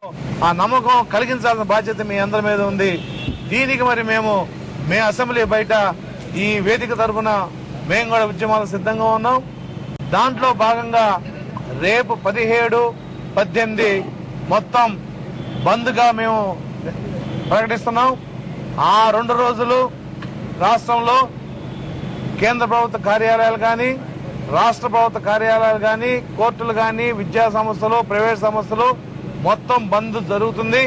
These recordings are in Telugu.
ఆ నమ్మకం కలిగించాల్సిన బాధ్యత మీ అందరి మీద ఉంది. దీనికి మరి మే అసెంబ్లీ బయట ఈ వేదిక తరఫున మేము కూడా ఉద్యమాలు సిద్ధంగా ఉన్నాం. దాంట్లో భాగంగా రేపు 17, 18 మొత్తం బంద్గా మేము ప్రకటిస్తున్నాం. ఆ 2 రోజులు రాష్ట్రంలో కేంద్ర ప్రభుత్వ కార్యాలయాలు కానీ, రాష్ట్ర ప్రభుత్వ కార్యాలయాలు కానీ, కోర్టులు కానీ, విద్యా సంస్థలు, ప్రైవేట్ సంస్థలు మొత్తం బంద్ జరుగుతుంది.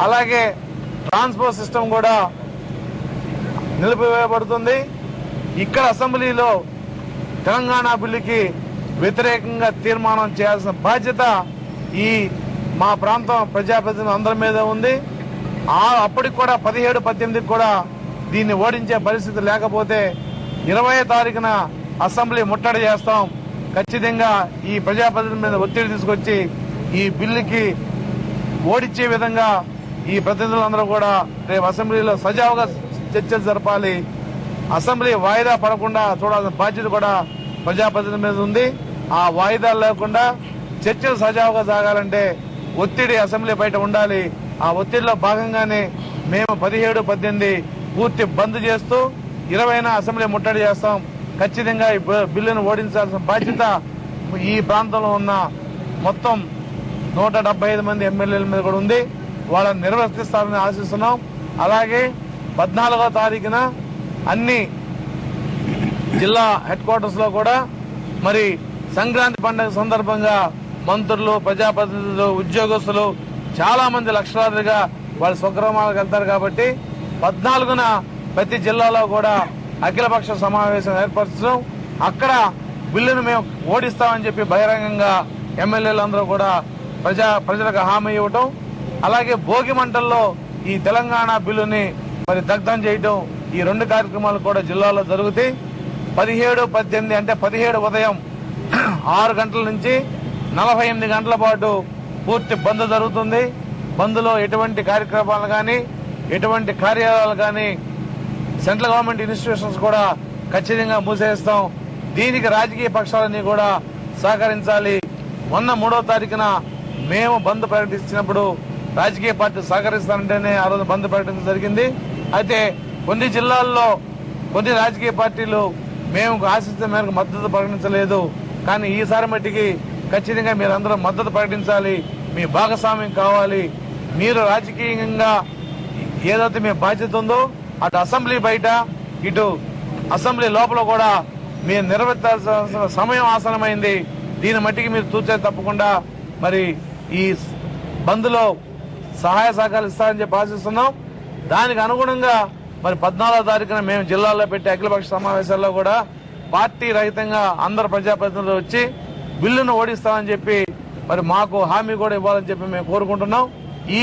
అలాగే ట్రాన్స్పోర్ట్ సిస్టమ్ కూడా నిలిపివేయబడుతుంది. ఇక్కడ అసెంబ్లీలో తెలంగాణ బిల్లుకి వ్యతిరేకంగా తీర్మానం చేయాల్సిన బాధ్యత ఈ మా ప్రాంతం ప్రజాప్రతినిధులు అందరి మీద ఉంది. అప్పటికి కూడా 17, 18 కూడా దీన్ని ఓడించే పరిస్థితి లేకపోతే 20వ తారీఖున అసెంబ్లీ ముట్టడి చేస్తాం. ఖచ్చితంగా ఈ ప్రజాప్రతినిధుల మీద ఒత్తిడి తీసుకొచ్చి ఈ బిల్లుకి ఓడించే విధంగా ఈ ప్రతినిధులందరూ కూడా రేపు అసెంబ్లీలో సజావుగా చర్చలు జరపాలి. అసెంబ్లీ వాయిదా పడకుండా చూడాల్సిన బాధ్యత కూడా ప్రజాప్రతినిధుల మీద ఉంది. ఆ వాయిదాలు లేకుండా చర్చలు సజావుగా సాగాలంటే ఒత్తిడి అసెంబ్లీ బయట ఉండాలి. ఆ ఒత్తిడిలో భాగంగానే మేము 17, 18 పూర్తి బంద్ చేస్తూ 20న అసెంబ్లీ ముట్టడి చేస్తాం. ఖచ్చితంగా ఈ బిల్లును ఓడించాల్సిన బాధ్యత ఈ ప్రాంతంలో ఉన్న మొత్తం 175 మంది ఎమ్మెల్యేల మీద కూడా ఉంది. వాళ్ళని నిర్వర్తిస్తారని ఆశిస్తున్నాం. అలాగే 14వ తారీఖున అన్ని జిల్లా హెడ్ క్వార్టర్స్ లో కూడా మరి సంక్రాంతి పండుగ సందర్భంగా మంత్రులు, ప్రజాప్రతినిధులు, ఉద్యోగస్తులు చాలా మంది లక్షలాదిగా వాళ్ళ స్వగ్రామాలకు వెళ్తారు. కాబట్టి 14న ప్రతి జిల్లాలో కూడా అఖిలపక్ష సమావేశం ఏర్పరచడం, అక్కడ బిల్లును మేము ఓడిస్తామని చెప్పి బహిరంగంగా ఎమ్మెల్యేలందరూ కూడా ప్రజలకు హామీ ఇవ్వటం, అలాగే భోగి మంటల్లో ఈ తెలంగాణ బిల్లుని మరి దగ్ధం చేయటం, ఈ 2 కార్యక్రమాలు కూడా జిల్లాలో జరుగుతాయి. 17, 18 అంటే 17 ఉదయం 6 గంటల నుంచి 48 గంటల పాటు పూర్తి బంద్ జరుగుతుంది. బంద్లో ఎటువంటి కార్యక్రమాలు కానీ, ఎటువంటి కార్యాలయాలు కానీ, సెంట్రల్ గవర్నమెంట్ ఇన్స్టిట్యూషన్స్ కూడా ఖచ్చితంగా మూసేస్తాం. దీనికి రాజకీయ పక్షాలన్నీ కూడా సహకరించాలి. మొన్న 3వ తారీఖున మేము బంద్ ప్రకటించినప్పుడు రాజకీయ పార్టీ సహకరిస్తానంటేనే ఆ రోజు బంద్ ప్రకటించడం జరిగింది. అయితే కొన్ని జిల్లాల్లో కొన్ని రాజకీయ పార్టీలు మేము ఆశించిన మేరకు మద్దతు ప్రకటించలేదు. కానీ ఈసారి మట్టికి ఖచ్చితంగా మీరందరూ మద్దతు ప్రకటించాలి. మీ భాగస్వామ్యం కావాలి. మీరు రాజకీయంగా ఏదైతే మీ బాధ్యత ఉందో అటు అసెంబ్లీ బయట, ఇటు అసెంబ్లీ లోపల కూడా మీరు నిర్వర్తించాల్సిన సమయం ఆసనమైంది. దీని మట్టికి మీరు తూచే తప్పకుండా మరి ఈ బంద్లో సహాయ సహకారాలు ఇస్తారని చెప్పి ఆశిస్తున్నాం. దానికి అనుగుణంగా మరి 14వ తారీఖున మేము జిల్లాల్లో పెట్టే అఖిలపక్ష సమావేశాల్లో కూడా పార్టీ రహితంగా అందరు ప్రజాప్రతినిధులు వచ్చి బిల్లును ఓడిస్తామని చెప్పి మరి మాకు హామీ కూడా ఇవ్వాలని చెప్పి మేము కోరుకుంటున్నాం. ఈ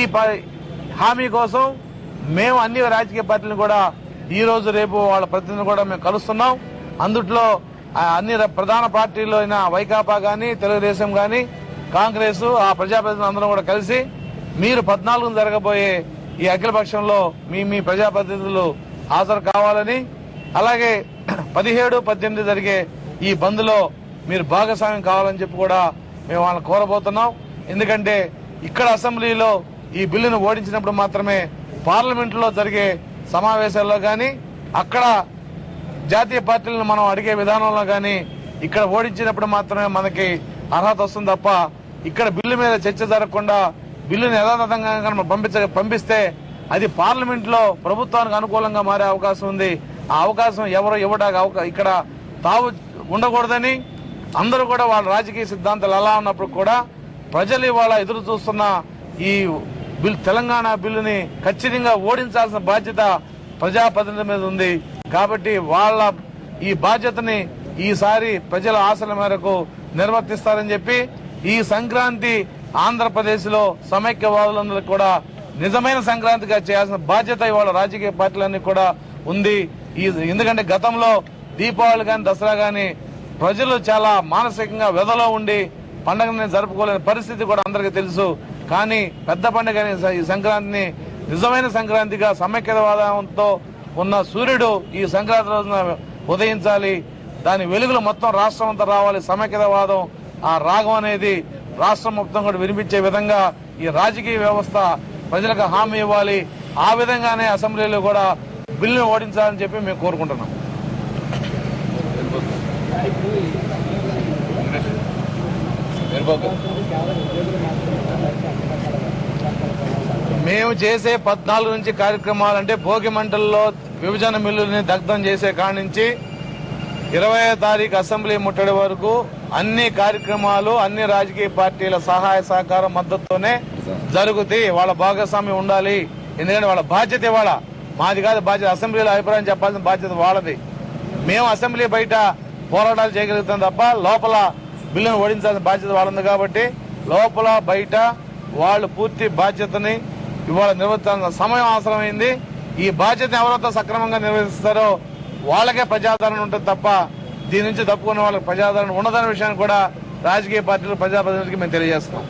హామీ కోసం మేము అన్ని రాజకీయ పార్టీలను కూడా ఈ రోజు రేపు వాళ్ళ ప్రతినిధులు కూడా మేము కలుస్తున్నాం. అందుట్లో అన్ని ప్రధాన పార్టీలు అయిన వైకాపా గాని, తెలుగుదేశం గాని, కాంగ్రెస్, ఆ ప్రజాప్రతినిధులు అందరం కూడా కలిసి మీరు 14న జరగబోయే ఈ అఖిలపక్షంలో మీ ప్రజాప్రతినిధులు హాజరు కావాలని, అలాగే 17, 18 జరిగే ఈ బంద్లో మీరు భాగస్వామ్యం కావాలని చెప్పి కూడా మేము వాళ్ళని కోరబోతున్నాం. ఎందుకంటే ఇక్కడ అసెంబ్లీలో ఈ బిల్లును ఓడించినప్పుడు మాత్రమే పార్లమెంట్ లో జరిగే సమావేశాల్లో గాని, అక్కడ జాతీయ పార్టీలను మనం అడిగే విధానంలో గాని ఇక్కడ ఓడించినప్పుడు మాత్రమే మనకి అర్హత వస్తుంది తప్ప ఇక్కడ బిల్లు మీద చర్చ జరగకుండా బిల్లును యథాతథంగా పంపిస్తే అది పార్లమెంట్ లో ప్రభుత్వానికి అనుకూలంగా మారే అవకాశం ఉంది. ఆ అవకాశం ఎవరు ఇవ్వడానికి ఇక్కడ తావు ఉండకూడదని అందరూ కూడా వాళ్ళ రాజకీయ సిద్ధాంతాలు ఎలా ఉన్నప్పుడు కూడా ప్రజలు ఇవాళ ఎదురు చూస్తున్న ఈ తెలంగాణ బిల్లుని ఖచ్చితంగా ఓడించాల్సిన బాధ్యత ప్రజాప్రతినిధుల మీద ఉంది. కాబట్టి వాళ్ళ ఈ బాధ్యతని ఈసారి ప్రజల ఆశల మేరకు నిర్వర్తిస్తారని చెప్పి ఈ సంక్రాంతి ఆంధ్రప్రదేశ్ లో సమైక్యవాదులందరూ కూడా నిజమైన సంక్రాంతిగా చేయాల్సిన బాధ్యత ఇవాళ రాజకీయ పార్టీలన్నీ కూడా ఉంది. ఎందుకంటే గతంలో దీపావళి గాని, దసరా గాని ప్రజలు చాలా మానసికంగా వ్యధలో ఉండి పండుగని జరుపుకోలేని పరిస్థితి కూడా అందరికీ తెలుసు. కానీ పెద్ద పండుగ ఈ సంక్రాంతిని నిజమైన సంక్రాంతిగా సమైక్యవాదంతో ఉన్న సూర్యుడు ఈ సంక్రాంతి రోజున ఉదయించాలి. దాని వెలుగులు మొత్తం రాష్ట్రం అంతా రావాలి. సమైక్యవాదం ఆ రాగం అనేది రాష్ట్రం మొత్తం కూడా వినిపించే విధంగా ఈ రాజకీయ వ్యవస్థ ప్రజలకు హామీ ఇవ్వాలి. ఆ విధంగానే అసెంబ్లీలో కూడా బిల్లును ఓడించాలని చెప్పి మేము కోరుకుంటున్నాం. మేము చేసే 14 నుంచి కార్యక్రమాలు అంటే భోగి మంటల్లో విభజన మిల్లుల్ని దగ్ధం చేసే కాడి నుంచి 20వ తారీఖు అసెంబ్లీ ముట్టడి వరకు అన్ని కార్యక్రమాలు అన్ని రాజకీయ పార్టీల సహాయ సహకారం మద్దతుతోనే జరుగుతాయి. వాళ్ళ భాగస్వామ్యం ఉండాలి. ఎందుకంటే వాళ్ళ బాధ్యత ఇవాళ మాది కాదు బాధ్యత. అసెంబ్లీలో అభిప్రాయం చెప్పాల్సిన బాధ్యత వాళ్ళది. మేము అసెంబ్లీ బయట పోరాటాలు చేయగలుగుతాం తప్ప లోపల బిల్లును ఓడించాల్సిన బాధ్యత వాళ్ళది. కాబట్టి లోపల బయట వాళ్ళు పూర్తి బాధ్యతని ఇవాళ నిర్వర్తించాల్సిన సమయం అవసరమైంది. ఈ బాధ్యతను ఎవరైతే సక్రమంగా నిర్వహిస్తారో వాళ్ళకే ప్రజాదరణ ఉంటుంది తప్ప దీని నుంచి తప్పుకున్న వాళ్ళకి ప్రజాదరణ ఉండదనే విషయాన్ని కూడా రాజకీయ పార్టీలు ప్రజాప్రతినిధులకి మేము తెలియజేస్తున్నాం.